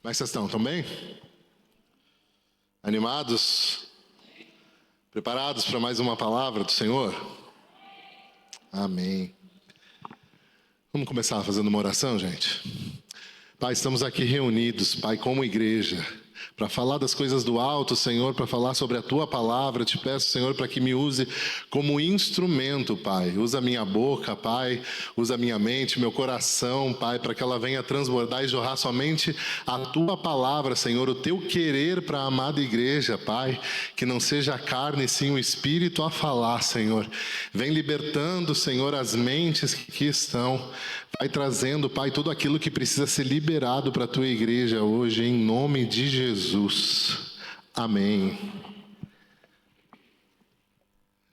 Como é que vocês estão? Estão bem? Animados? Preparados para mais uma palavra do Senhor? Amém. Vamos começar fazendo uma oração, gente? Pai, estamos aqui reunidos, Pai, como igreja, para falar das coisas do alto, Senhor, para falar sobre a Tua palavra. Te peço, Senhor, para que me use como instrumento, Pai. Usa a minha boca, Pai. Usa a minha mente, meu coração, Pai, para que ela venha transbordar e jorrar somente a Tua palavra, Senhor, o Teu querer para a amada igreja, Pai. Que não seja a carne, sim o Espírito a falar, Senhor. Vem libertando, Senhor, as mentes que estão. Vai trazendo, Pai, tudo aquilo que precisa ser liberado para a Tua igreja hoje, em nome de Jesus. Amém.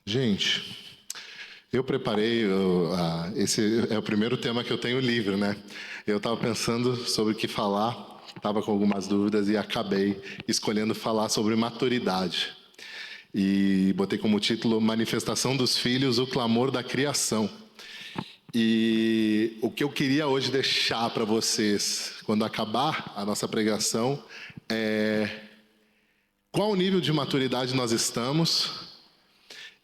Gente, eu preparei, esse é o primeiro tema que eu tenho livre, né? Eu estava pensando sobre o que falar, estava com algumas dúvidas e acabei escolhendo falar sobre maturidade. E botei como título Manifestação dos Filhos, o clamor da criação. E o que eu queria hoje deixar para vocês, quando acabar a nossa pregação, é qual nível de maturidade nós estamos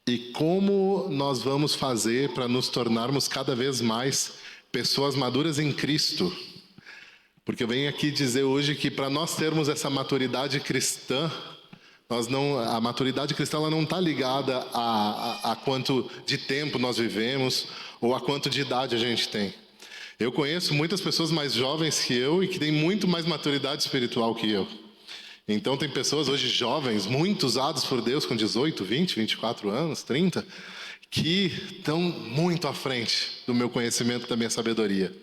e como nós vamos fazer para nos tornarmos cada vez mais pessoas maduras em Cristo. Porque eu venho aqui dizer hoje que para nós termos essa maturidade cristã, a maturidade cristã ela não está ligada a quanto de tempo nós vivemos ou a quanto de idade a gente tem. Eu conheço muitas pessoas mais jovens que eu e que têm muito mais maturidade espiritual que eu. Então tem pessoas hoje jovens, muito usados por Deus com 18, 20, 24 anos, 30, que estão muito à frente do meu conhecimento, da minha sabedoria.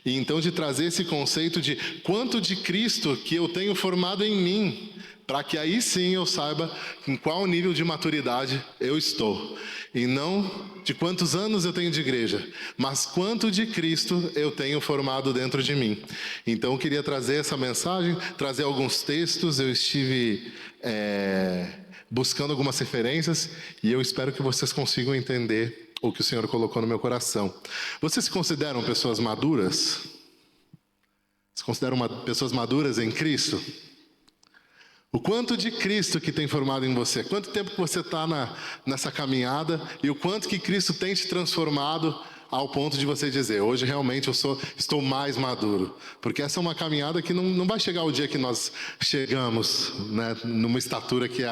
E então de trazer esse conceito de quanto de Cristo que eu tenho formado em mim, para que aí sim eu saiba em qual nível de maturidade eu estou. E não de quantos anos eu tenho de igreja, mas quanto de Cristo eu tenho formado dentro de mim. Então eu queria trazer essa mensagem, trazer alguns textos. Eu estive buscando algumas referências e eu espero que vocês consigam entender o que o Senhor colocou no meu coração. Vocês se consideram pessoas maduras? Se consideram pessoas maduras em Cristo? O quanto de Cristo que tem formado em você? Quanto tempo que você está nessa caminhada e o quanto que Cristo tem te transformado ao ponto de você dizer, hoje realmente estou mais maduro. Porque essa é uma caminhada que não vai chegar o dia que nós chegamos, né, numa estatura que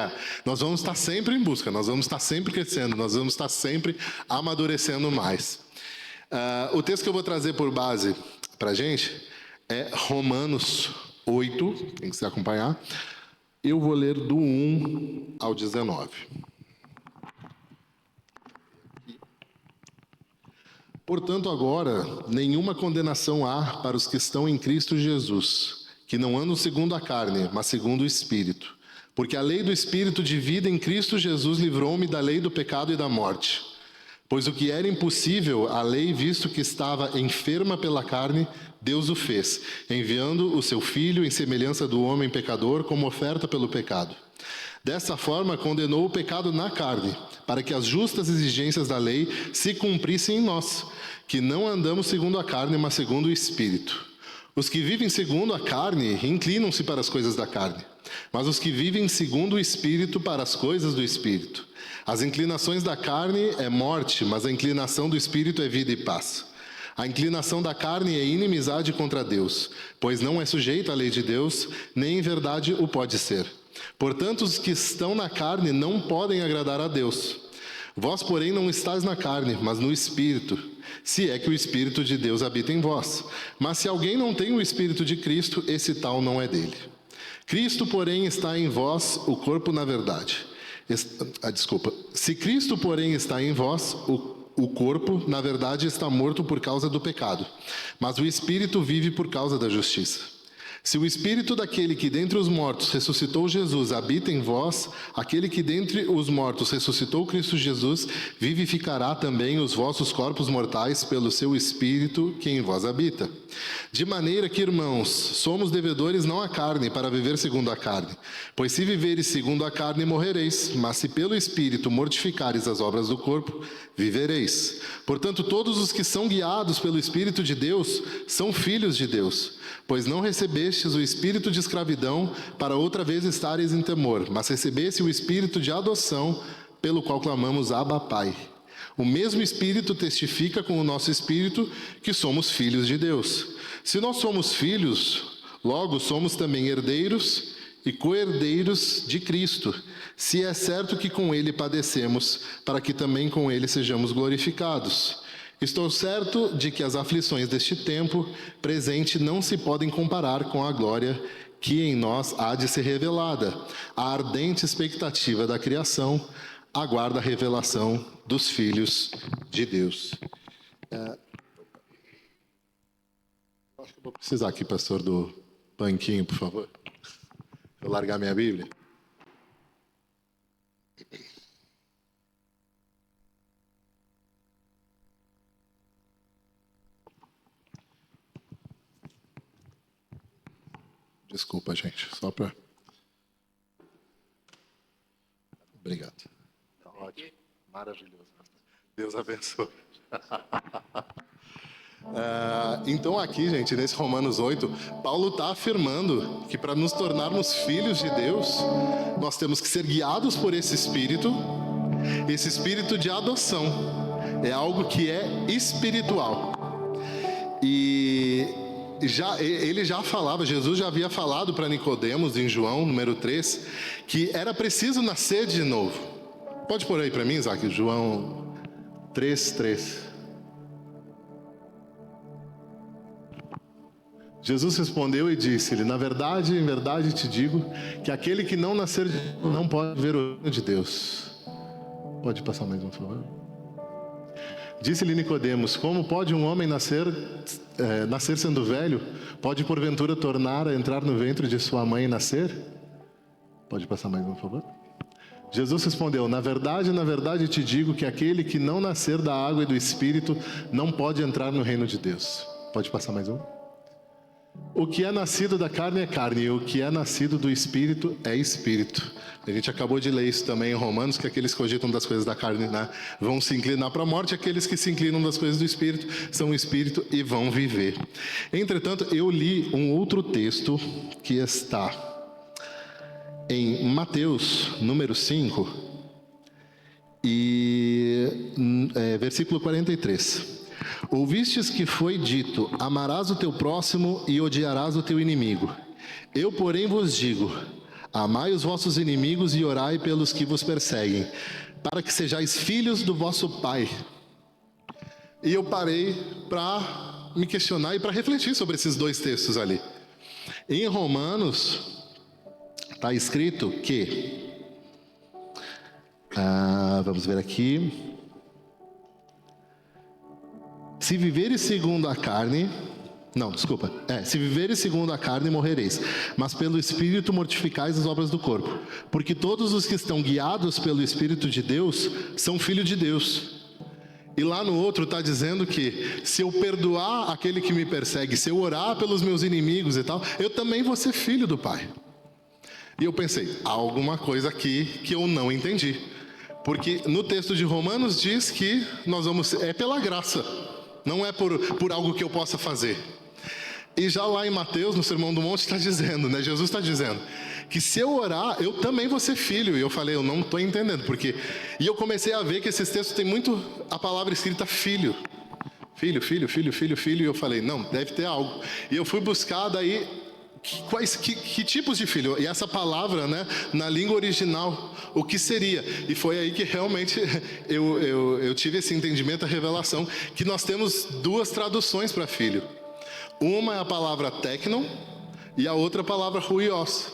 nós vamos estar sempre em busca, nós vamos estar sempre crescendo, nós vamos estar sempre amadurecendo mais. O texto que eu vou trazer por base para a gente é Romanos 8, quem quiser acompanhar. Eu vou ler do 1 ao 19. Portanto, agora, nenhuma condenação há para os que estão em Cristo Jesus, que não andam segundo a carne, mas segundo o Espírito. Porque a lei do Espírito de vida em Cristo Jesus livrou-me da lei do pecado e da morte. Pois o que era impossível, a lei, visto que estava enferma pela carne, Deus o fez, enviando o seu Filho em semelhança do homem pecador como oferta pelo pecado. Dessa forma, condenou o pecado na carne, para que as justas exigências da lei se cumprissem em nós, que não andamos segundo a carne, mas segundo o Espírito. Os que vivem segundo a carne inclinam-se para as coisas da carne, mas os que vivem segundo o Espírito para as coisas do Espírito. As inclinações da carne é morte, mas a inclinação do Espírito é vida e paz. A inclinação da carne é inimizade contra Deus, pois não é sujeita à lei de Deus, nem em verdade o pode ser. Portanto, os que estão na carne não podem agradar a Deus. Vós, porém, não estáis na carne, mas no Espírito, se é que o Espírito de Deus habita em vós. Mas se alguém não tem o Espírito de Cristo, esse tal não é dele. Cristo, porém, está em vós, o corpo na verdade. Se Cristo, porém, está em vós, o corpo, na verdade, está morto por causa do pecado, mas o Espírito vive por causa da justiça. Se o Espírito daquele que dentre os mortos ressuscitou Jesus habita em vós, aquele que dentre os mortos ressuscitou Cristo Jesus, vivificará também os vossos corpos mortais pelo seu Espírito que em vós habita. De maneira que, irmãos, somos devedores não à carne, para viver segundo a carne. Pois se viveres segundo a carne, morrereis, mas se pelo Espírito mortificares as obras do corpo, vivereis. Portanto, todos os que são guiados pelo Espírito de Deus são filhos de Deus, pois não recebestes recebestes o espírito de escravidão para outra vez estares em temor, mas recebeste o espírito de adoção, pelo qual clamamos Abba, Pai. O mesmo Espírito testifica com o nosso espírito que somos filhos de Deus. Se nós somos filhos, logo somos também herdeiros e co-herdeiros de Cristo, se é certo que com Ele padecemos, para que também com Ele sejamos glorificados. Estou certo de que as aflições deste tempo presente não se podem comparar com a glória que em nós há de ser revelada. A ardente expectativa da criação aguarda a revelação dos filhos de Deus. Acho que eu vou precisar aqui, pastor, do banquinho, por favor. Vou largar minha Bíblia. Desculpa, gente, só para... Obrigado. Tá ótimo. Maravilhoso. Deus abençoe. Então aqui, gente, nesse Romanos 8, Paulo está afirmando que para nos tornarmos filhos de Deus, nós temos que ser guiados por esse espírito de adoção. É algo que é espiritual. E ele já falava, Jesus já havia falado para Nicodemos, em João, número 3, que era preciso nascer de novo. Pode pôr aí para mim, Isaac, João 3:3. Jesus respondeu e disse-lhe: na verdade, em verdade te digo, que aquele que não nascer de novo não pode ver o reino de Deus. Pode passar mais um, por favor? Disse-lhe Nicodemos: como pode um homem nascer sendo velho? Pode porventura tornar a entrar no ventre de sua mãe e nascer? Pode passar mais um, por favor? Jesus respondeu: na verdade te digo que aquele que não nascer da água e do Espírito não pode entrar no reino de Deus. Pode passar mais um? O que é nascido da carne é carne, e o que é nascido do Espírito é Espírito. A gente acabou de ler isso também em Romanos, que aqueles que cogitam das coisas da carne, né, vão se inclinar para a morte, aqueles que se inclinam das coisas do Espírito são Espírito e vão viver. Entretanto, eu li um outro texto que está em Mateus, número 5, versículo 43. Ouvistes que foi dito: amarás o teu próximo e odiarás o teu inimigo. Eu, porém, vos digo: amai os vossos inimigos e orai pelos que vos perseguem, para que sejais filhos do vosso Pai. E eu parei para me questionar e para refletir sobre esses dois textos ali. Em Romanos está escrito que... vamos ver aqui... Se viveres segundo a carne... se viveres segundo a carne, morrereis. Mas pelo Espírito mortificais as obras do corpo. Porque todos os que estão guiados pelo Espírito de Deus são filhos de Deus. E lá no outro está dizendo que se eu perdoar aquele que me persegue, se eu orar pelos meus inimigos e tal, eu também vou ser filho do Pai. E eu pensei, há alguma coisa aqui que eu não entendi. Porque no texto de Romanos diz que é pela graça. Não é por algo que eu possa fazer. E já lá em Mateus, no Sermão do Monte, está dizendo, né? Jesus está dizendo que se eu orar, eu também vou ser filho. E eu falei, eu não estou entendendo. E eu comecei a ver que esses textos têm muito a palavra escrita filho. Filho, filho, filho, filho, filho. E eu falei, não, deve ter algo. E eu fui buscar daí... Que tipos de filho? E essa palavra, né, na língua original, o que seria? E foi aí que realmente eu tive esse entendimento, a revelação, que nós temos duas traduções para filho. Uma é a palavra teknon e a outra a palavra huios.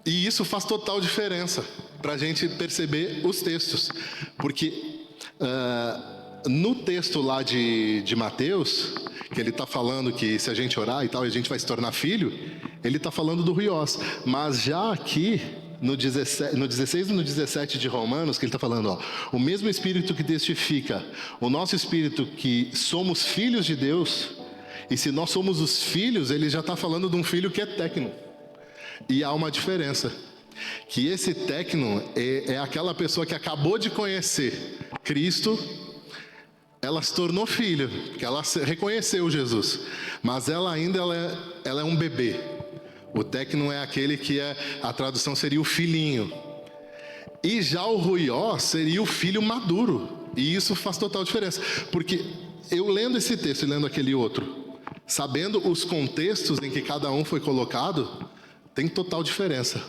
E isso faz total diferença para a gente perceber os textos. Porque no texto lá de Mateus, que ele está falando que se a gente orar e tal, a gente vai se tornar filho, ele está falando do huios. Mas já aqui, no 16 e no 17 de Romanos, que ele está falando, o mesmo Espírito que testifica, o nosso Espírito que somos filhos de Deus, e se nós somos os filhos, ele já está falando de um filho que é teknon. E há uma diferença, que esse teknon é aquela pessoa que acabou de conhecer Cristo. Ela se tornou filha, porque ela reconheceu Jesus, mas ela ainda é um bebê. O técnico é aquele que a tradução seria o filhinho. E já o ruió seria o filho maduro. E isso faz total diferença. Porque eu lendo esse texto e lendo aquele outro, sabendo os contextos em que cada um foi colocado, tem total diferença.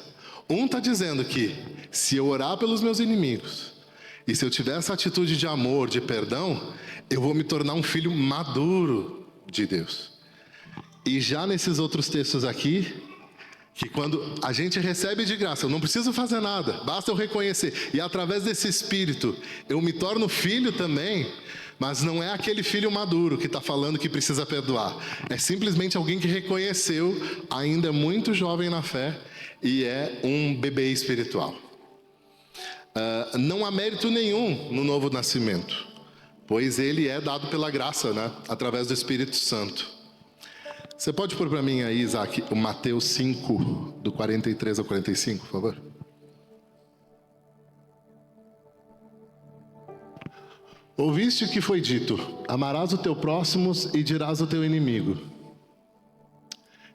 Um está dizendo que se eu orar pelos meus inimigos, e se eu tiver essa atitude de amor, de perdão, eu vou me tornar um filho maduro de Deus. E já nesses outros textos aqui, que quando a gente recebe de graça, eu não preciso fazer nada, basta eu reconhecer. E através desse espírito, eu me torno filho também, mas não é aquele filho maduro que está falando que precisa perdoar. É simplesmente alguém que reconheceu, ainda muito jovem na fé, e é um bebê espiritual. Não há mérito nenhum no novo nascimento, pois ele é dado pela graça, né? Através do Espírito Santo. Você pode pôr para mim aí, Isaac, o Mateus 5, do 43 ao 45, por favor? Ouviste o que foi dito: amarás o teu próximo e dirás ao teu inimigo.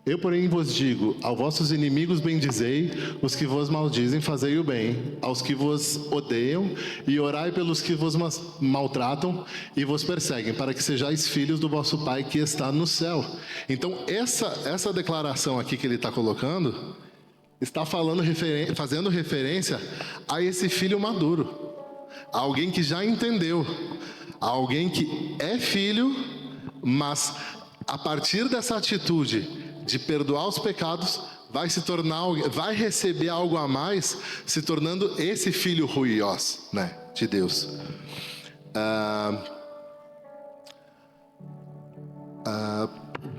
Eu, porém, vos digo: aos vossos inimigos bendizei, os que vos maldizem fazei o bem, aos que vos odeiam, e orai pelos que vos maltratam e vos perseguem, para que sejais filhos do vosso Pai que está no céu. Então, essa declaração aqui que ele está colocando, está fazendo referência a esse filho maduro. Alguém que já entendeu, alguém que é filho, mas a partir dessa atitude de perdoar os pecados, vai receber algo a mais, se tornando esse filho ruiós, né, de Deus.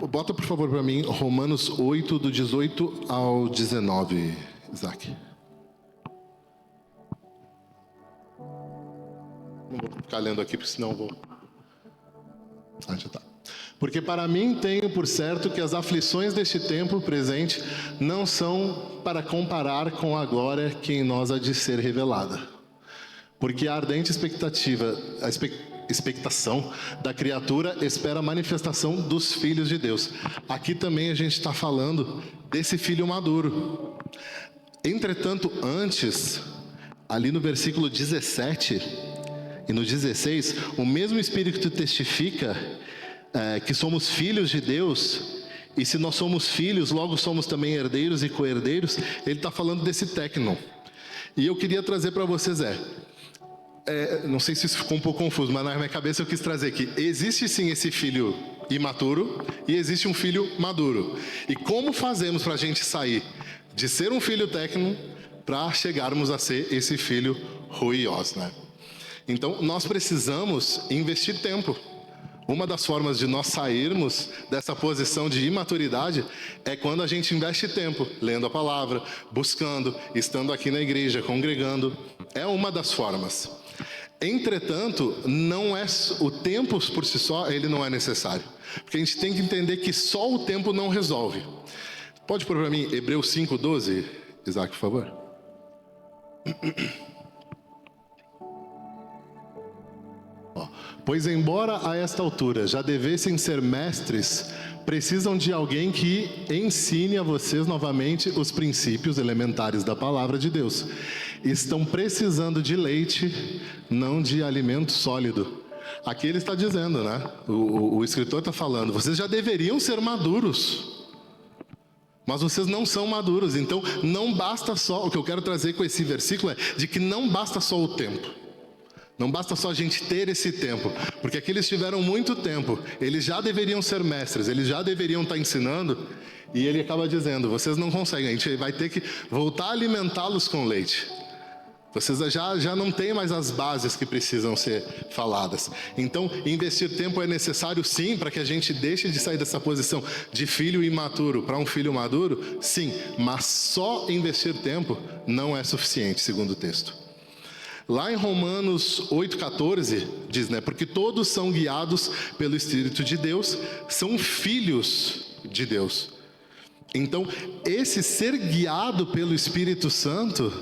Bota por favor para mim Romanos 8, do 18 ao 19, Isaac. Não vou ficar lendo aqui, porque senão eu vou... já tá. Porque para mim tenho por certo que as aflições deste tempo presente não são para comparar com a glória que em nós há de ser revelada. Porque a ardente expectação da criatura espera a manifestação dos filhos de Deus. Aqui também a gente está falando desse filho maduro. Entretanto, antes, ali no versículo 17... e no 16, o mesmo Espírito testifica que somos filhos de Deus, e se nós somos filhos, logo somos também herdeiros e co-herdeiros. Ele está falando desse técnon. E eu queria trazer para vocês, não sei se isso ficou um pouco confuso, mas na minha cabeça eu quis trazer que existe sim esse filho imaturo, e existe um filho maduro. E como fazemos para a gente sair de ser um filho técnon, para chegarmos a ser esse filho ruiós, né? Então, nós precisamos investir tempo. Uma das formas de nós sairmos dessa posição de imaturidade é quando a gente investe tempo, lendo a palavra, buscando, estando aqui na igreja, congregando. É uma das formas. Entretanto, não é o tempo por si só, ele não é necessário. Porque a gente tem que entender que só o tempo não resolve. Pode pôr para mim Hebreus 5:12, Isaac, por favor? Pois embora a esta altura já devessem ser mestres, precisam de alguém que ensine a vocês novamente os princípios elementares da palavra de Deus. Estão precisando de leite, não de alimento sólido. Aqui ele está dizendo, né? O escritor está falando, vocês já deveriam ser maduros, mas vocês não são maduros. Então não basta só, o que eu quero trazer com esse versículo é de que não basta só o tempo. Não basta só a gente ter esse tempo, porque aqui eles tiveram muito tempo, eles já deveriam ser mestres, eles já deveriam estar ensinando, e ele acaba dizendo, vocês não conseguem, a gente vai ter que voltar a alimentá-los com leite. Vocês já não têm mais as bases que precisam ser faladas. Então, investir tempo é necessário sim, para que a gente deixe de sair dessa posição de filho imaturo para um filho maduro, sim, mas só investir tempo não é suficiente, segundo o texto. Lá em Romanos 8,14, diz, né? Porque todos são guiados pelo Espírito de Deus, são filhos de Deus. Então, esse ser guiado pelo Espírito Santo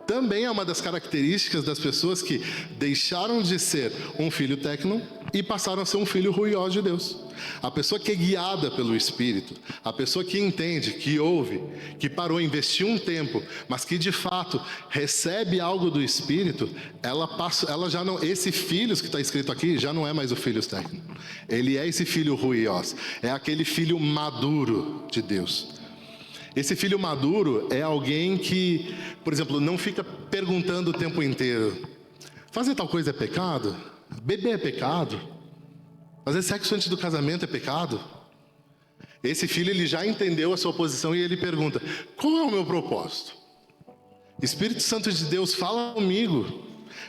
também é uma das características das pessoas que deixaram de ser um filho técnico e passaram a ser um filho ruioso de Deus. A pessoa que é guiada pelo Espírito, a pessoa que entende, que ouve, que parou, investiu um tempo, mas que de fato recebe algo do Espírito, ela já não, esse filho que está escrito aqui já não é mais o filho técnico. Ele é esse filho ruioso, é aquele filho maduro de Deus. Esse filho maduro é alguém que, por exemplo, não fica perguntando o tempo inteiro: fazer tal coisa é pecado? Beber é pecado? Fazer sexo antes do casamento é pecado? Esse filho, ele já entendeu a sua posição e ele pergunta: qual é o meu propósito? Espírito Santo de Deus, fala comigo,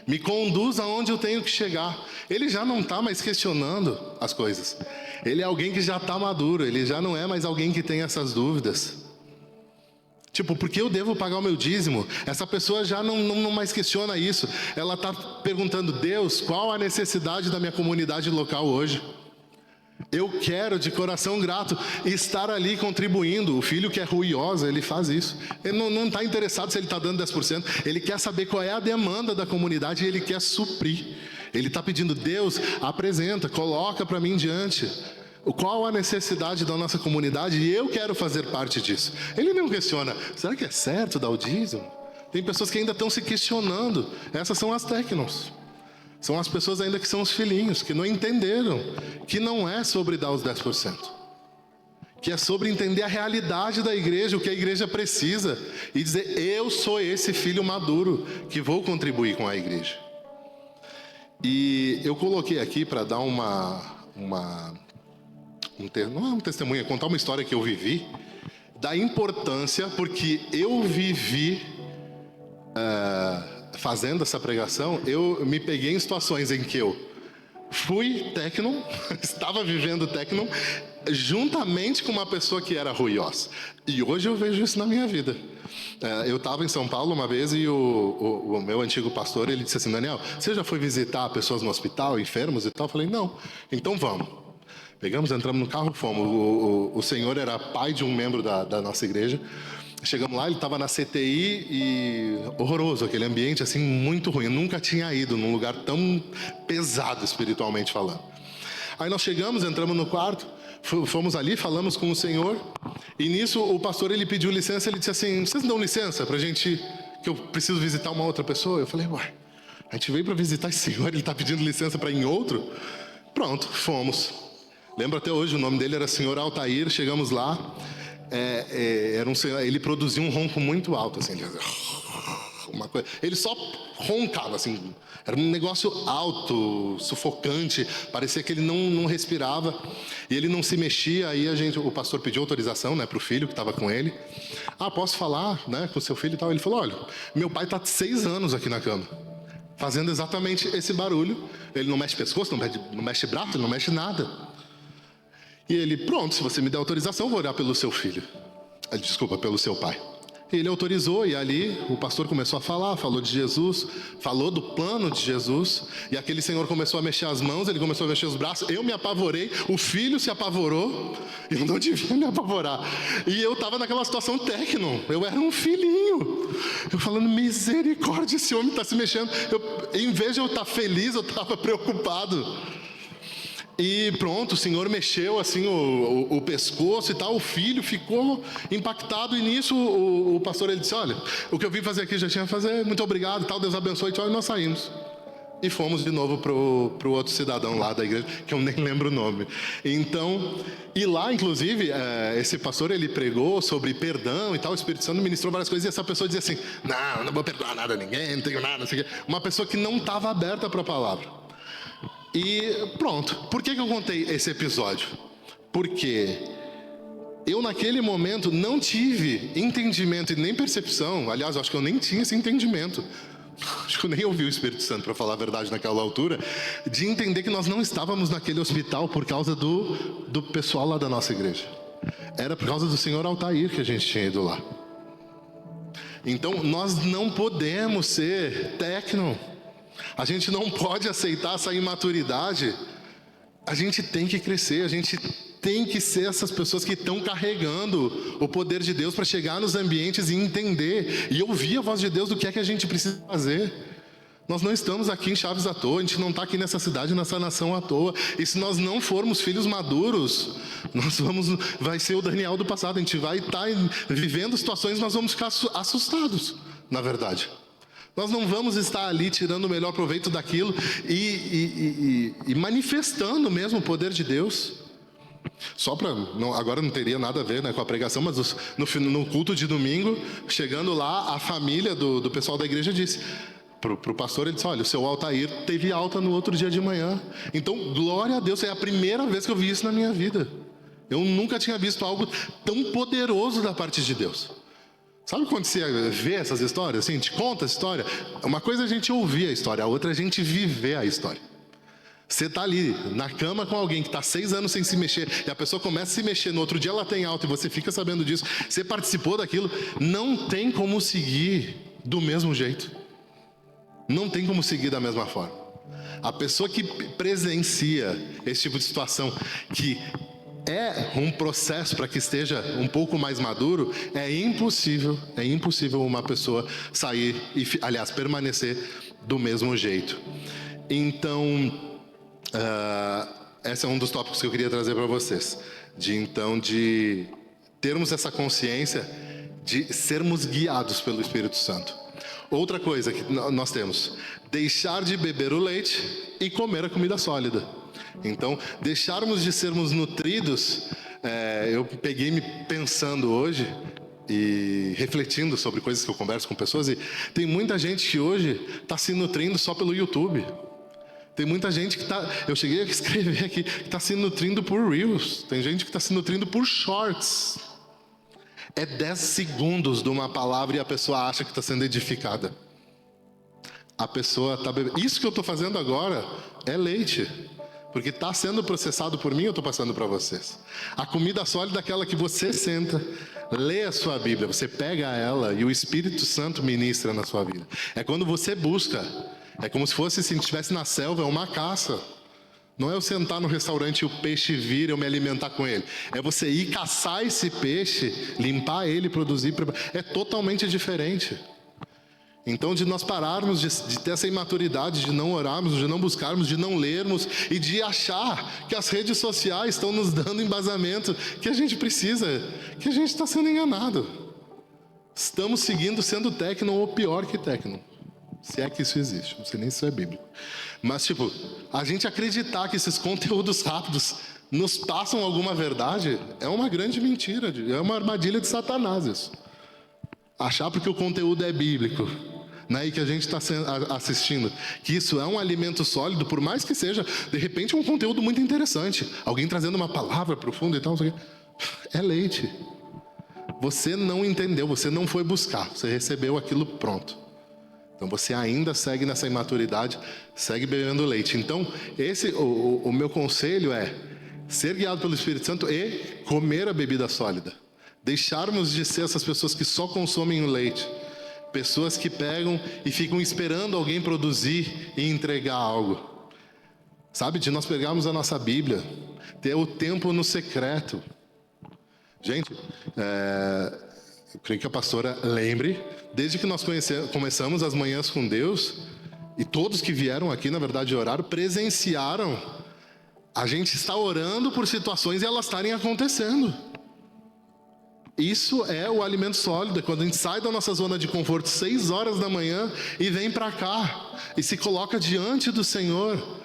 me conduz aonde eu tenho que chegar. Ele já não está mais questionando as coisas. Ele é alguém que já está maduro, ele já não é mais alguém que tem essas dúvidas. Tipo, por que eu devo pagar o meu dízimo? Essa pessoa já não mais questiona isso. Ela está perguntando: Deus, qual a necessidade da minha comunidade local hoje? Eu quero, de coração grato, estar ali contribuindo. O filho que é ruioso, ele faz isso. Ele não está interessado se ele está dando 10%. Ele quer saber qual é a demanda da comunidade e ele quer suprir. Ele está pedindo: Deus, apresenta, coloca para mim diante. Qual a necessidade da nossa comunidade e eu quero fazer parte disso. Ele não questiona: será que é certo dar o dízimo? Tem pessoas que ainda estão se questionando. Essas são as técnicos. São as pessoas ainda que são os filhinhos, que não entenderam que não é sobre dar os 10%. Que é sobre entender a realidade da igreja, o que a igreja precisa. E dizer: eu sou esse filho maduro que vou contribuir com a igreja. E eu coloquei aqui para dar não é um testemunho, é contar uma história que eu vivi, da importância, porque eu vivi, fazendo essa pregação, eu me peguei em situações em que eu fui técnico, estava vivendo técnico, juntamente com uma pessoa que era ruiosa. E hoje eu vejo isso na minha vida. Eu estava em São Paulo uma vez e o meu antigo pastor, ele disse assim: Daniel, você já foi visitar pessoas no hospital, enfermos e tal? Eu falei: não. Então vamos. Pegamos, entramos no carro, fomos. O senhor era pai de um membro da nossa igreja. Chegamos lá, ele estava na CTI e horroroso, aquele ambiente assim muito ruim. Eu nunca tinha ido num lugar tão pesado espiritualmente falando. Aí nós chegamos, entramos no quarto, fomos ali, falamos com o senhor. E nisso o pastor, ele pediu licença, ele disse assim: vocês dão licença pra gente, que eu preciso visitar uma outra pessoa? Eu falei: ué, a gente veio para visitar esse senhor, ele está pedindo licença para ir em outro? Pronto, fomos. Lembro até hoje, o nome dele era Senhor Altair. Chegamos lá, era um senhor, ele produzia um ronco muito alto, assim, ele só roncava, assim, era um negócio alto, sufocante, parecia que ele não respirava, e ele não se mexia. Aí o pastor pediu autorização, né, para o filho que estava com ele. Posso falar, né, com o seu filho e tal? Ele falou: olha, meu pai está há 6 anos aqui na cama, fazendo exatamente esse barulho. Ele não mexe pescoço, não mexe braço, não mexe nada. E ele: pronto, se você me der autorização, eu vou orar pelo seu filho. Desculpa, pelo seu pai. E ele autorizou, e ali o pastor começou a falar, falou de Jesus, falou do plano de Jesus. E aquele senhor começou a mexer as mãos, ele começou a mexer os braços. Eu me apavorei, o filho se apavorou, e eu não devia me apavorar. E eu estava naquela situação técnico, eu era um filhinho. Eu falando: misericórdia, esse homem está se mexendo. Em vez de eu estar feliz, eu estava preocupado. E pronto, o senhor mexeu assim o pescoço e tal. O filho ficou impactado. E nisso o pastor, ele disse: olha, o que eu vim fazer aqui já tinha a fazer, muito obrigado e tal, Deus abençoe e tal. E nós saímos e fomos de novo pro outro cidadão lá da igreja, que eu nem lembro o nome. Então, e lá inclusive esse pastor, ele pregou sobre perdão e tal. O Espírito Santo ministrou várias coisas, e essa pessoa dizia assim: não vou perdoar nada a ninguém, não tenho nada, não sei o quê. Uma pessoa que não estava aberta para a palavra. E pronto. Por que eu contei esse episódio? Porque eu naquele momento não tive entendimento e nem percepção. Aliás, eu acho que eu nem tinha esse entendimento. Acho que eu nem ouvi o Espírito Santo, para falar a verdade, naquela altura, de entender que nós não estávamos naquele hospital por causa do pessoal lá da nossa igreja. Era por causa do senhor Altair que a gente tinha ido lá. Então, nós não podemos ser técnico. A gente não pode aceitar essa imaturidade. A gente tem que crescer, a gente tem que ser essas pessoas que estão carregando o poder de Deus para chegar nos ambientes e entender e ouvir a voz de Deus do que é que a gente precisa fazer. Nós não estamos aqui em Chaves à toa, a gente não está aqui nessa cidade, nessa nação à toa. E se nós não formos filhos maduros, vai ser o Daniel do passado. A gente vai estar vivendo situações, nós vamos ficar assustados, na verdade. Nós não vamos estar ali tirando o melhor proveito daquilo e manifestando mesmo o poder de Deus. Só para, agora não teria nada a ver, né, com a pregação, mas no culto de domingo, chegando lá, a família do pessoal da igreja disse... Para o pastor, ele disse, olha, o seu Altair teve alta no outro dia de manhã. Então, glória a Deus, é a primeira vez que eu vi isso na minha vida. Eu nunca tinha visto algo tão poderoso da parte de Deus. Sabe quando você vê essas histórias, assim, te conta a história? Uma coisa é a gente ouvir a história, a outra é a gente viver a história. Você está ali, na cama com alguém que está 6 anos sem se mexer, e a pessoa começa a se mexer, no outro dia ela tem alta, e você fica sabendo disso, você participou daquilo, não tem como seguir do mesmo jeito. Não tem como seguir da mesma forma. A pessoa que presencia esse tipo de situação, que é um processo para que esteja um pouco mais maduro, é impossível uma pessoa sair e, aliás, permanecer do mesmo jeito. Então, esse é um dos tópicos que eu queria trazer para vocês. De termos essa consciência de sermos guiados pelo Espírito Santo. Outra coisa que nós temos, deixar de beber o leite e comer a comida sólida. Então, deixarmos de sermos nutridos, eu peguei me pensando hoje e refletindo sobre coisas que eu converso com pessoas, e tem muita gente que hoje está se nutrindo só pelo YouTube. Tem muita gente que eu cheguei a escrever aqui, que está se nutrindo por Reels. Tem gente que está se nutrindo por Shorts. É 10 segundos de uma palavra e a pessoa acha que está sendo edificada. A pessoa está bebendo. Isso que eu estou fazendo agora é leite. Porque está sendo processado por mim, eu estou passando para vocês. A comida sólida é aquela que você senta, lê a sua Bíblia, você pega ela e o Espírito Santo ministra na sua vida. É quando você busca. É como se fosse, se estivesse na selva, é uma caça. Não é eu sentar no restaurante e o peixe vir e eu me alimentar com ele. É você ir caçar esse peixe, limpar ele, produzir. É totalmente diferente. Então, de nós pararmos de ter essa imaturidade, de não orarmos, de não buscarmos, de não lermos e de achar que as redes sociais estão nos dando embasamento que a gente precisa, que a gente está sendo enganado. Estamos sendo tecno ou pior que tecno. Se é que isso existe, não sei nem se isso é bíblico. Mas, a gente acreditar que esses conteúdos rápidos nos passam alguma verdade é uma grande mentira, é uma armadilha de Satanás isso. Achar porque o conteúdo é bíblico, né, e que a gente está assistindo, que isso é um alimento sólido, por mais que seja, de repente, um conteúdo muito interessante. Alguém trazendo uma palavra profunda e tal, é leite. Você não entendeu, você não foi buscar, você recebeu aquilo pronto. Então você ainda segue nessa imaturidade, segue bebendo leite. Então, o meu conselho é ser guiado pelo Espírito Santo e comer a bebida sólida. Deixarmos de ser essas pessoas que só consomem o leite. Pessoas que pegam e ficam esperando alguém produzir e entregar algo. Sabe, de nós pegarmos a nossa Bíblia, ter o tempo no secreto. Gente, eu creio que a pastora lembre, desde que nós começamos as manhãs com Deus, e todos que vieram aqui, na verdade, oraram, presenciaram, a gente está orando por situações e elas estarem acontecendo. Isso é o alimento sólido, é quando a gente sai da nossa zona de conforto 6 horas da manhã e vem para cá, e se coloca diante do Senhor,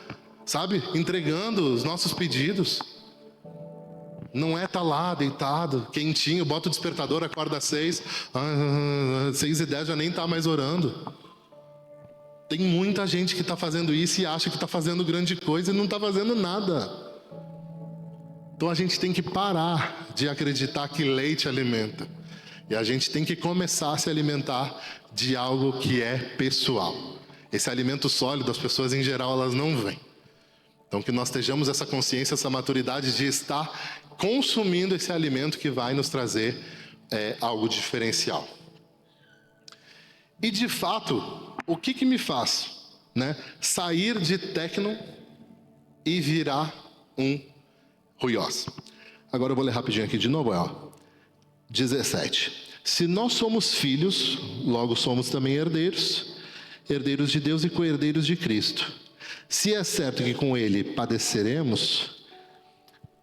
sabe, entregando os nossos pedidos. Não é estar lá, deitado, quentinho, bota o despertador, acorda às 6, 6h10 já nem está mais orando. Tem muita gente que está fazendo isso e acha que está fazendo grande coisa e não está fazendo nada. Então a gente tem que parar de acreditar que leite alimenta. E a gente tem que começar a se alimentar de algo que é pessoal. Esse alimento sólido, as pessoas em geral, elas não vêm. Então que nós tenhamos essa consciência, essa maturidade de estar consumindo esse alimento que vai nos trazer algo diferencial. E de fato, o que me faz, né, sair de tecno e virar um ruiós? Agora eu vou ler rapidinho aqui de novo, 17. Se nós somos filhos, logo somos também herdeiros, herdeiros de Deus e co-herdeiros de Cristo. Se é certo que com ele padeceremos,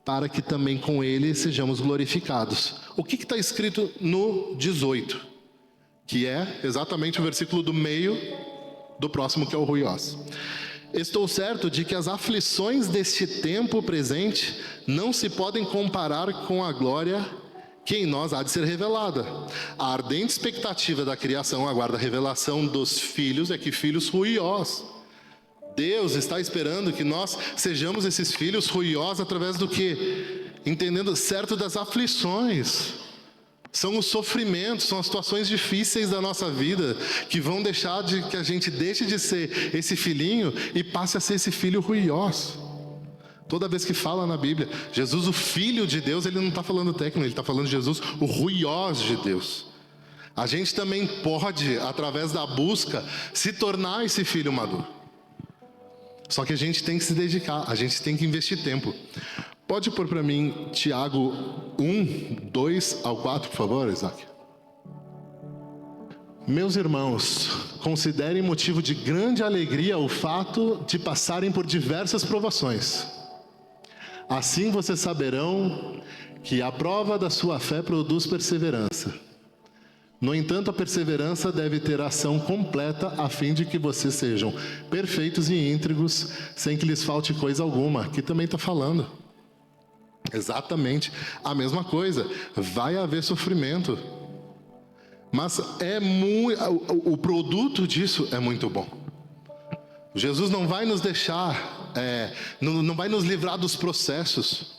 para que também com ele sejamos glorificados. O que está escrito no 18? Que é exatamente o versículo do meio do próximo, que é o ruiós. Estou certo de que as aflições deste tempo presente não se podem comparar com a glória que em nós há de ser revelada. A ardente expectativa da criação aguarda a revelação dos filhos, é que filhos ruiós. Deus está esperando que nós sejamos esses filhos ruiós através do quê? Entendendo certo das aflições. São os sofrimentos, são as situações difíceis da nossa vida que vão deixar que a gente deixe de ser esse filhinho e passe a ser esse filho ruiós. Toda vez que fala na Bíblia, Jesus, o Filho de Deus, ele não está falando técnico, ele está falando de Jesus, o ruiós de Deus. A gente também pode, através da busca, se tornar esse filho maduro. Só que a gente tem que se dedicar, a gente tem que investir tempo. Pode pôr para mim Tiago 1, 2 ao 4, por favor, Isaac? Meus irmãos, considerem motivo de grande alegria o fato de passarem por diversas provações. Assim vocês saberão que a prova da sua fé produz perseverança. No entanto, a perseverança deve ter ação completa, a fim de que vocês sejam perfeitos e íntegros, sem que lhes falte coisa alguma. Aqui também está falando exatamente a mesma coisa. Vai haver sofrimento, mas o produto disso é muito bom. Jesus não vai nos deixar, não vai nos livrar dos processos.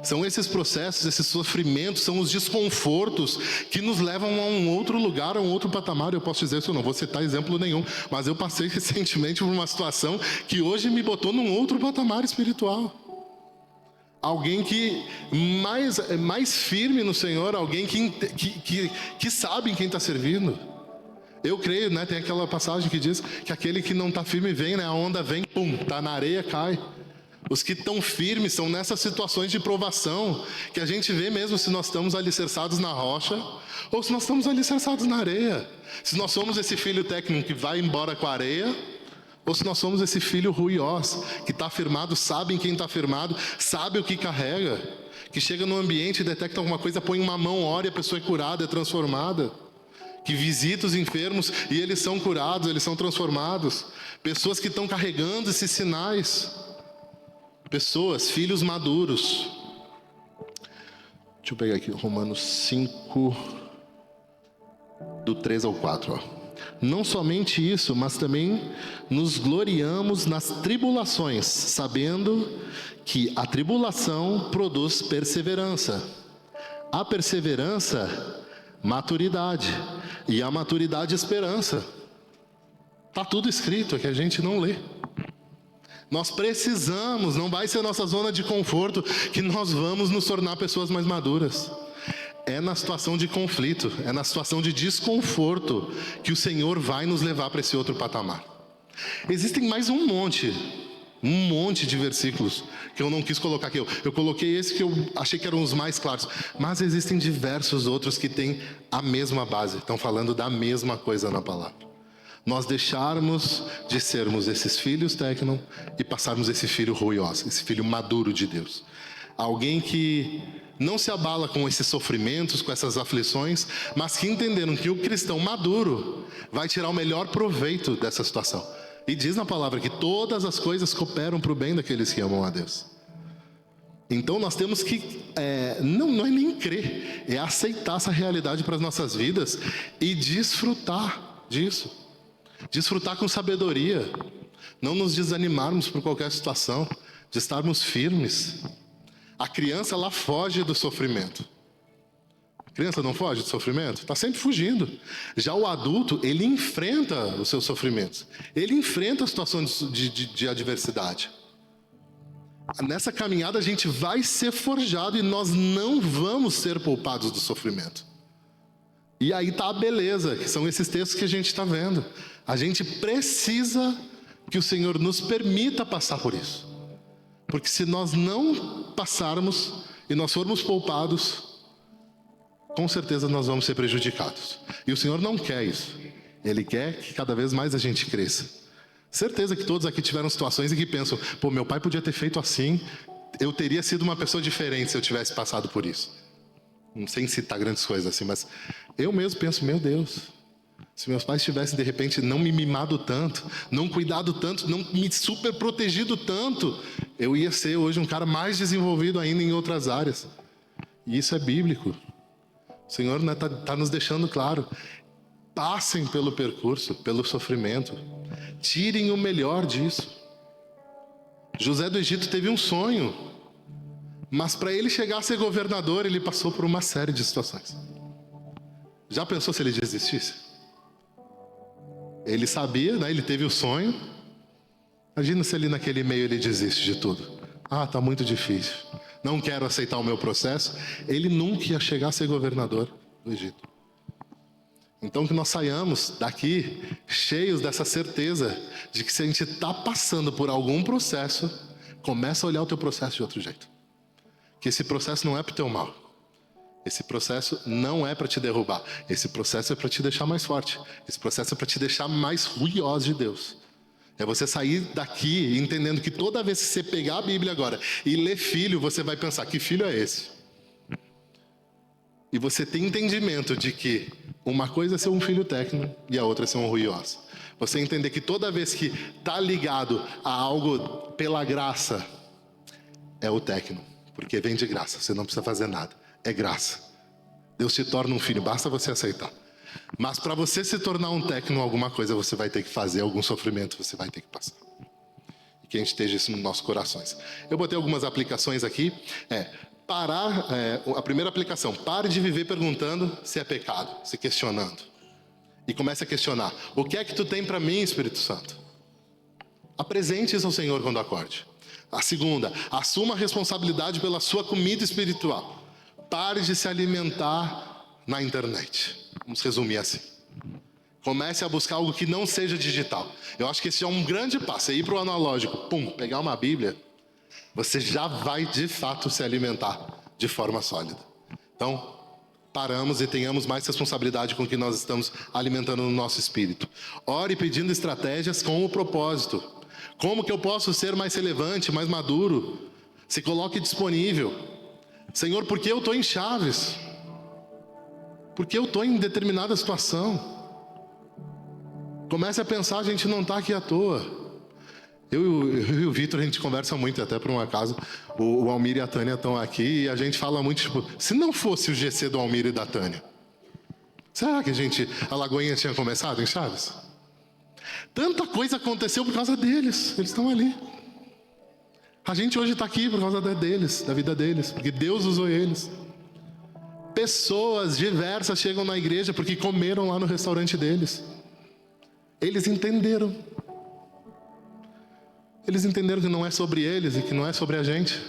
São esses processos, esses sofrimentos, são os desconfortos que nos levam a um outro lugar, a um outro patamar. Eu posso dizer isso, eu não vou citar exemplo nenhum, mas eu passei recentemente por uma situação que hoje me botou num outro patamar espiritual. Alguém que mais firme no Senhor, alguém que sabe em quem está servindo. Eu creio, né, tem aquela passagem que diz que aquele que não está firme vem, né, a onda vem, pum, está na areia, cai. Os que estão firmes são nessas situações de provação, que a gente vê mesmo se nós estamos alicerçados na rocha, ou se nós estamos alicerçados na areia. Se nós somos esse filho técnico que vai embora com a areia, ou se nós somos esse filho ruiós, que está firmado, sabe em quem está firmado, sabe o que carrega, que chega no ambiente e detecta alguma coisa, põe uma mão, ora e a pessoa é curada, é transformada. Que visita os enfermos e eles são curados, eles são transformados. Pessoas que estão carregando esses sinais. Pessoas, filhos maduros. Deixa eu pegar aqui Romanos 5, do 3 ao 4. Não somente isso, mas também nos gloriamos nas tribulações, sabendo que a tribulação produz perseverança. A perseverança, maturidade. E a maturidade, esperança. Está tudo escrito, é que a gente não lê. Nós precisamos, não vai ser nossa zona de conforto que nós vamos nos tornar pessoas mais maduras. É na situação de conflito, é na situação de desconforto que o Senhor vai nos levar para esse outro patamar. Existem mais um monte de versículos que eu não quis colocar aqui. Eu coloquei esse que eu achei que eram os mais claros, mas existem diversos outros que têm a mesma base, estão falando da mesma coisa na palavra. Nós deixarmos de sermos esses filhos técnicos e passarmos esse filho ruiós, esse filho maduro de Deus. Alguém que não se abala com esses sofrimentos, com essas aflições, mas que entenderam que o cristão maduro vai tirar o melhor proveito dessa situação. E diz na palavra que todas as coisas cooperam para o bem daqueles que amam a Deus. Então nós temos que, não é nem crer, é aceitar essa realidade para as nossas vidas e desfrutar disso. Desfrutar com sabedoria, não nos desanimarmos por qualquer situação, de estarmos firmes. A criança, ela foge do sofrimento. A criança não foge do sofrimento? Está sempre fugindo. Já o adulto, ele enfrenta os seus sofrimentos. Ele enfrenta a situação de adversidade. Nessa caminhada a gente vai ser forjado e nós não vamos ser poupados do sofrimento. E aí está a beleza, que são esses textos que a gente está vendo. A gente precisa que o Senhor nos permita passar por isso. Porque se nós não passarmos e nós formos poupados, com certeza nós vamos ser prejudicados. E o Senhor não quer isso. Ele quer que cada vez mais a gente cresça. Certeza que todos aqui tiveram situações em que pensam, pô, meu pai podia ter feito assim, eu teria sido uma pessoa diferente se eu tivesse passado por isso. Não sei citar grandes coisas assim, mas eu mesmo penso, meu Deus, se meus pais tivessem de repente não me mimado tanto, não cuidado tanto, não me super protegido tanto, eu ia ser hoje um cara mais desenvolvido ainda em outras áreas. E isso é bíblico. O Senhor tá nos deixando claro. Passem pelo percurso, pelo sofrimento. Tirem o melhor disso. José do Egito teve um sonho, mas para ele chegar a ser governador, ele passou por uma série de situações. Já pensou se ele desistisse? Ele sabia, né? Ele teve o sonho. Imagina se ele naquele meio ele desiste de tudo. Ah, tá muito difícil. Não quero aceitar o meu processo. Ele nunca ia chegar a ser governador do Egito. Então que nós saiamos daqui cheios dessa certeza de que se a gente está passando por algum processo, começa a olhar o teu processo de outro jeito. Que esse processo não é para o teu mal. Esse processo não é para te derrubar. Esse processo é para te deixar mais forte. Esse processo é para te deixar mais ruioso de Deus. É você sair daqui entendendo que toda vez que você pegar a Bíblia agora e ler filho, você vai pensar, que filho é esse? E você tem entendimento de que uma coisa é ser um filho técnico e a outra é ser um ruioso. Você entender que toda vez que está ligado a algo pela graça, é o técnico. Porque vem de graça, você não precisa fazer nada. É graça. Deus te torna um filho, basta você aceitar. Mas para você se tornar um técnico em alguma coisa, você vai ter que fazer algum sofrimento, você vai ter que passar. E que a gente esteja isso nos nossos corações. Eu botei algumas aplicações aqui. A primeira aplicação, pare de viver perguntando se é pecado, se questionando. E comece a questionar, o que é que tu tem para mim, Espírito Santo? Apresente isso ao Senhor quando acorde. A segunda, assuma a responsabilidade pela sua comida espiritual. Pare de se alimentar na internet. Vamos resumir assim. Comece a buscar algo que não seja digital. Eu acho que esse é um grande passo. É ir para o analógico, pegar uma Bíblia, você já vai de fato se alimentar de forma sólida. Então, paramos e tenhamos mais responsabilidade com o que nós estamos alimentando no nosso espírito. Ore pedindo estratégias com o propósito. Como que eu posso ser mais relevante, mais maduro? Se coloque disponível. Senhor, por que eu estou em Chaves? Por que eu estou em determinada situação? Comece a pensar, a gente não está aqui à toa. Eu e o Vitor, a gente conversa muito, até por um acaso. O Almir e a Tânia estão aqui e a gente fala muito, tipo, se não fosse o GC do Almir e da Tânia, será que a Lagoinha tinha começado em Chaves? Tanta coisa aconteceu por causa deles, eles estão ali. A gente hoje está aqui por causa deles, da vida deles, porque Deus usou eles. Pessoas diversas chegam na igreja porque comeram lá no restaurante deles. Eles entenderam. Eles entenderam que não é sobre eles e que não é sobre a gente.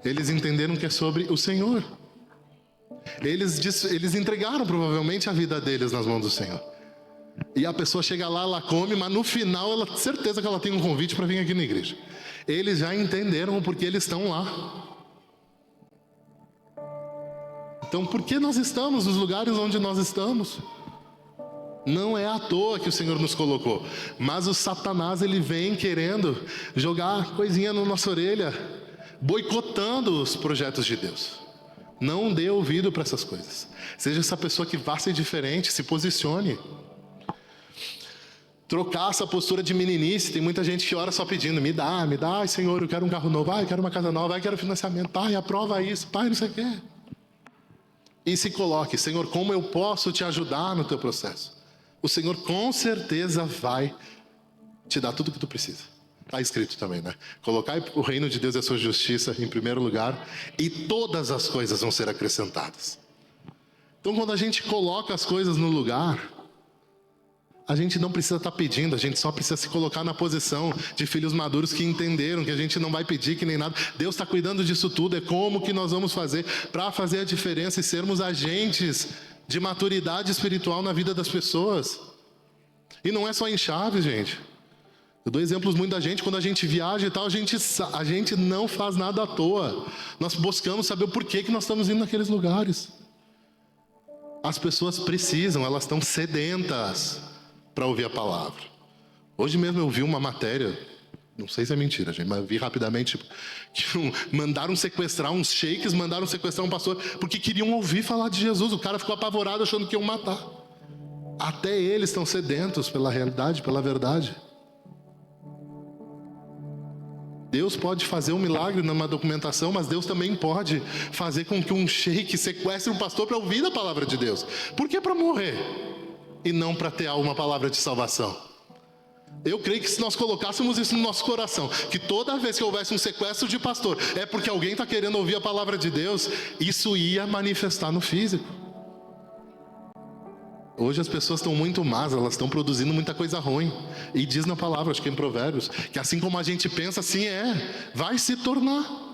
Eles entenderam que é sobre o Senhor. Eles entregaram provavelmente a vida deles nas mãos do Senhor. E a pessoa chega lá, ela come, mas no final, ela certeza que ela tem um convite para vir aqui na igreja. Eles já entenderam o porquê eles estão lá. Então, por que nós estamos nos lugares onde nós estamos? Não é à toa que o Senhor nos colocou. Mas o Satanás, ele vem querendo jogar coisinha na nossa orelha, boicotando os projetos de Deus. Não dê ouvido para essas coisas. Seja essa pessoa que vá ser diferente, se posicione. Trocar essa postura de meninice. Tem muita gente que ora só pedindo, me dá, ai Senhor, eu quero um carro novo, eu quero uma casa nova, eu quero financiamento, pai, aprova isso, pai, não sei o quê. E se coloque, Senhor, como eu posso te ajudar no teu processo? O Senhor com certeza vai te dar tudo o que tu precisa. Está escrito também, né? Colocai o reino de Deus e a sua justiça em primeiro lugar e todas as coisas vão ser acrescentadas. Então, quando a gente coloca as coisas no lugar, a gente não precisa estar pedindo, a gente só precisa se colocar na posição de filhos maduros que entenderam que a gente não vai pedir que nem nada. Deus está cuidando disso tudo, é como que nós vamos fazer para fazer a diferença e sermos agentes de maturidade espiritual na vida das pessoas. E não é só em Chaves, gente. Eu dou exemplos muito da gente, quando a gente viaja e tal, a gente não faz nada à toa. Nós buscamos saber o porquê que nós estamos indo naqueles lugares. As pessoas precisam, elas estão sedentas para ouvir a palavra. Hoje mesmo eu vi uma matéria, não sei se é mentira, gente, mas vi rapidamente, que mandaram sequestrar uns sheiks, mandaram sequestrar um pastor, porque queriam ouvir falar de Jesus. O cara ficou apavorado achando que iam matar. Até eles estão sedentos pela realidade, pela verdade. Deus pode fazer um milagre numa documentação, mas Deus também pode fazer com que um sheik sequestre um pastor para ouvir a palavra de Deus. Por que para morrer? E não para ter uma palavra de salvação. Eu creio que se nós colocássemos isso no nosso coração, que toda vez que houvesse um sequestro de pastor, é porque alguém está querendo ouvir a palavra de Deus, isso ia manifestar no físico. Hoje as pessoas estão muito más, elas estão produzindo muita coisa ruim. E diz na palavra, acho que em Provérbios, que assim como a gente pensa, assim vai se tornar.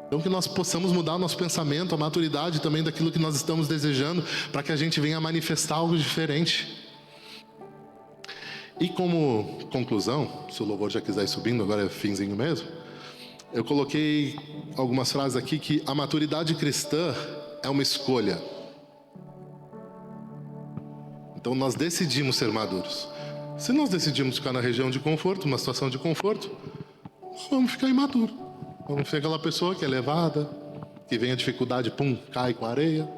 Então que nós possamos mudar o nosso pensamento, a maturidade também daquilo que nós estamos desejando, para que a gente venha manifestar algo diferente. E como conclusão, se o louvor já quiser ir subindo, agora é finzinho mesmo, eu coloquei algumas frases aqui que a maturidade cristã é uma escolha. Então nós decidimos ser maduros. Se nós decidimos ficar na região de conforto, uma situação de conforto, vamos ficar imaturo. Vamos ser aquela pessoa que é levada, que vem a dificuldade, cai com a areia.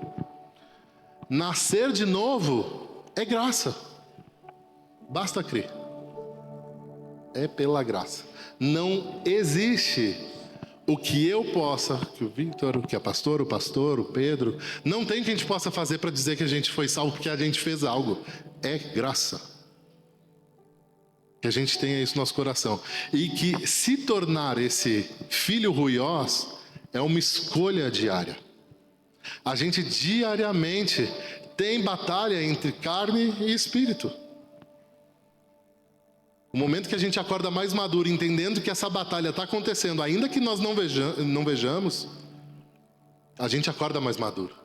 Nascer de novo é graça. Basta crer. É pela graça. Não existe o que eu possa, que o Victor, que a pastor, o Pedro, não tem que a gente possa fazer para dizer que a gente foi salvo porque a gente fez algo. É graça. Que a gente tenha isso no nosso coração. E que se tornar esse filho ruiós é uma escolha diária. A gente diariamente tem batalha entre carne e espírito. O momento que a gente acorda mais maduro, entendendo que essa batalha está acontecendo, ainda que nós não vejamos, a gente acorda mais maduro.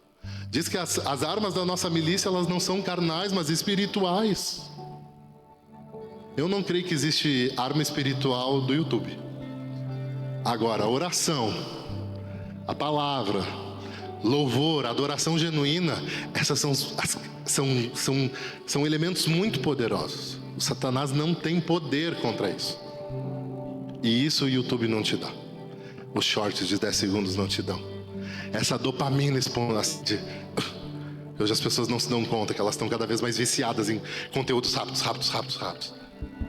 Diz que as armas da nossa milícia, elas não são carnais, mas espirituais. Eu não creio que existe arma espiritual do YouTube. Agora, a oração, a palavra, louvor, adoração genuína, essas são elementos muito poderosos. O Satanás não tem poder contra isso. E isso o YouTube não te dá. Os shorts de 10 segundos não te dão. Essa dopamina espontânea. Hoje as pessoas não se dão conta que elas estão cada vez mais viciadas em conteúdos rápidos.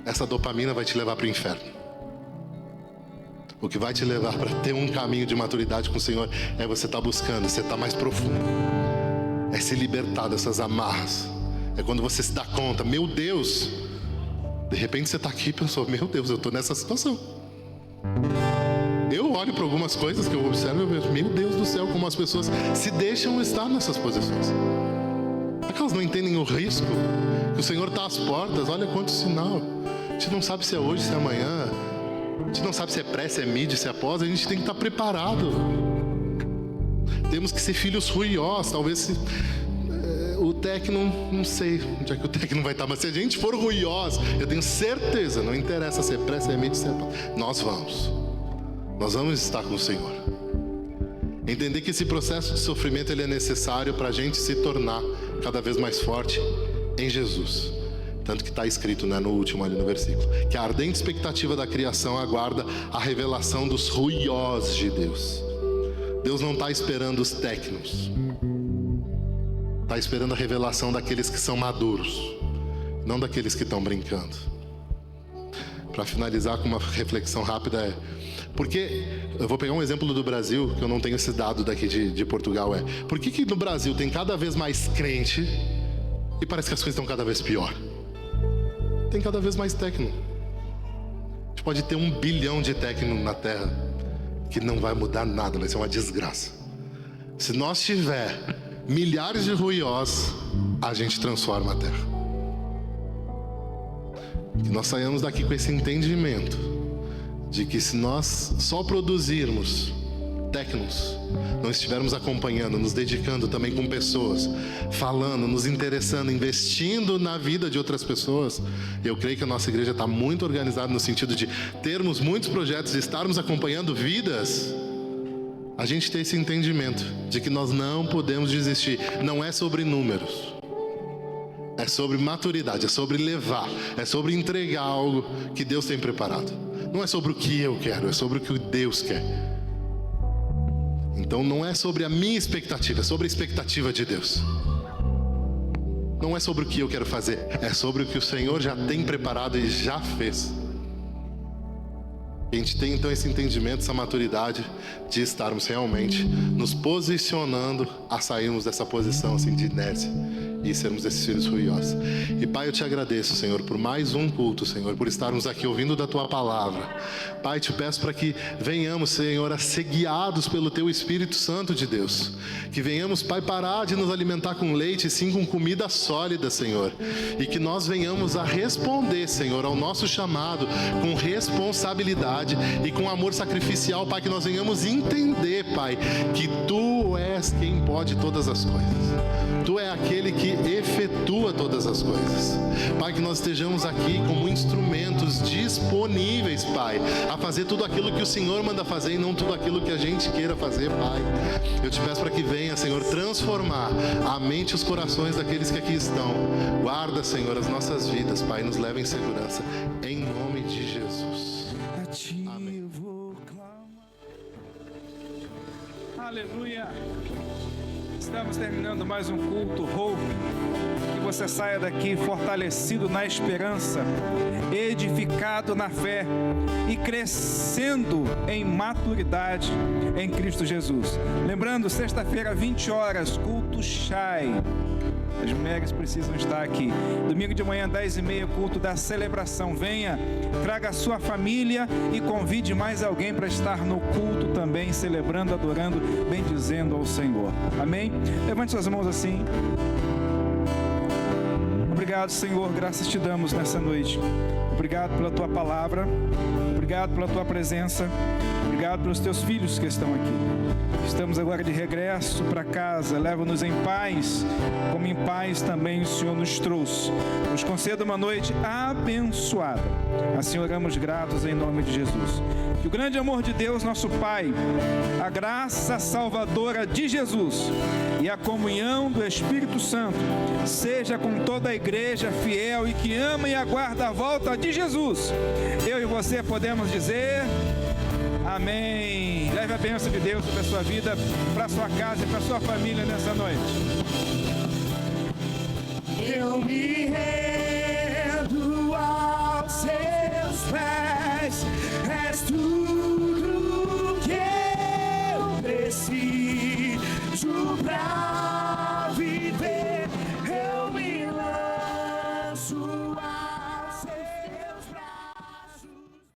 Essa dopamina vai te levar para o inferno. O que vai te levar para ter um caminho de maturidade com o Senhor é você estar buscando, você estar mais profundo. É se libertar dessas amarras. É quando você se dá conta, meu Deus, de repente você está aqui e pensou, meu Deus, eu estou nessa situação. Eu olho para algumas coisas que eu observo e eu vejo, meu Deus do céu, como as pessoas se deixam estar nessas posições. É que elas não entendem o risco, que o Senhor está às portas, olha quanto sinal. A gente não sabe se é hoje, se é amanhã, a gente não sabe se é pré, se é mid, se é pós, a gente tem que estar preparado. Temos que ser filhos ruiós, talvez o técnico, não sei onde é que o técnico vai estar, mas se a gente for ruiós, eu tenho certeza, não interessa se é pré, se é mid, se é pós, nós vamos estar com o Senhor. Entender que esse processo de sofrimento ele é necessário para a gente se tornar cada vez mais forte em Jesus. Tanto que está escrito, né, no último ali no versículo, que a ardente expectativa da criação aguarda a revelação dos ruiós de Deus. Deus não está esperando os técnicos. Está esperando a revelação daqueles que são maduros, não daqueles que estão brincando. Para finalizar com uma reflexão rápida porque, eu vou pegar um exemplo do Brasil, que eu não tenho esse dado daqui de Portugal, por que no Brasil tem cada vez mais crente e parece que as coisas estão cada vez pior? Tem cada vez mais técnico. A gente pode ter 1 bilhão de técnicos na Terra, que não vai mudar nada, vai ser uma desgraça. Se nós tiver milhares de ruiós, a gente transforma a Terra. Que nós saiamos daqui com esse entendimento de que se nós só produzirmos técnicos, não estivermos acompanhando, nos dedicando também com pessoas, falando, nos interessando, investindo na vida de outras pessoas, eu creio que a nossa igreja está muito organizada no sentido de termos muitos projetos e estarmos acompanhando vidas. A gente tem esse entendimento de que nós não podemos desistir. Não é sobre números, É sobre maturidade, é sobre levar, é sobre entregar algo que Deus tem preparado. Não é sobre o que eu quero, é sobre o que Deus quer. Então não é sobre a minha expectativa, é sobre a expectativa de Deus. Não é sobre o que eu quero fazer, é sobre o que o Senhor já tem preparado e já fez. A gente tem então esse entendimento, essa maturidade de estarmos realmente nos posicionando a sairmos dessa posição assim de inércia e sermos esses filhos ruiosos. E Pai, eu te agradeço, Senhor, por mais um culto, Senhor, por estarmos aqui ouvindo da Tua palavra. Pai, te peço para que venhamos, Senhor, a ser guiados pelo Teu Espírito Santo de Deus. Que venhamos, Pai, parar de nos alimentar com leite e sim com comida sólida, Senhor. E que nós venhamos a responder, Senhor, ao nosso chamado com responsabilidade e com amor sacrificial, Pai, que nós venhamos entender, Pai, que Tu és quem pode todas as coisas. Tu é aquele que efetua todas as coisas. Pai, que nós estejamos aqui como instrumentos disponíveis, Pai, a fazer tudo aquilo que o Senhor manda fazer e não tudo aquilo que a gente queira fazer, Pai. Eu te peço para que venha, Senhor, transformar a mente e os corações daqueles que aqui estão. Guarda, Senhor, as nossas vidas, Pai, e nos leva em segurança. Em nome de Jesus. Amém. Aleluia. Estamos terminando mais um culto Hope. Que você saia daqui fortalecido na esperança, edificado na fé e crescendo em maturidade em Cristo Jesus. Lembrando, sexta-feira, 20 horas, culto Shai. As mulheres precisam estar aqui. Domingo de manhã, 10h30, culto da celebração. Venha, traga a sua família e convide mais alguém para estar no culto também, celebrando, adorando, bendizendo ao Senhor. Amém? Levante suas mãos assim. Obrigado, Senhor, graças te damos nessa noite. Obrigado pela tua palavra. Obrigado pela tua presença. Obrigado pelos teus filhos que estão aqui. Estamos agora de regresso para casa. Leva-nos em paz, como em paz também o Senhor nos trouxe. Nos conceda uma noite abençoada. Assim oramos gratos em nome de Jesus. Que o grande amor de Deus, nosso Pai, a graça salvadora de Jesus e a comunhão do Espírito Santo seja com toda a igreja fiel e que ama e aguarda a volta de Jesus. Eu e você podemos dizer amém. Leve a bênção de Deus para a sua vida, para a sua casa e para a sua família nessa noite. Eu me rendo aos seus pés.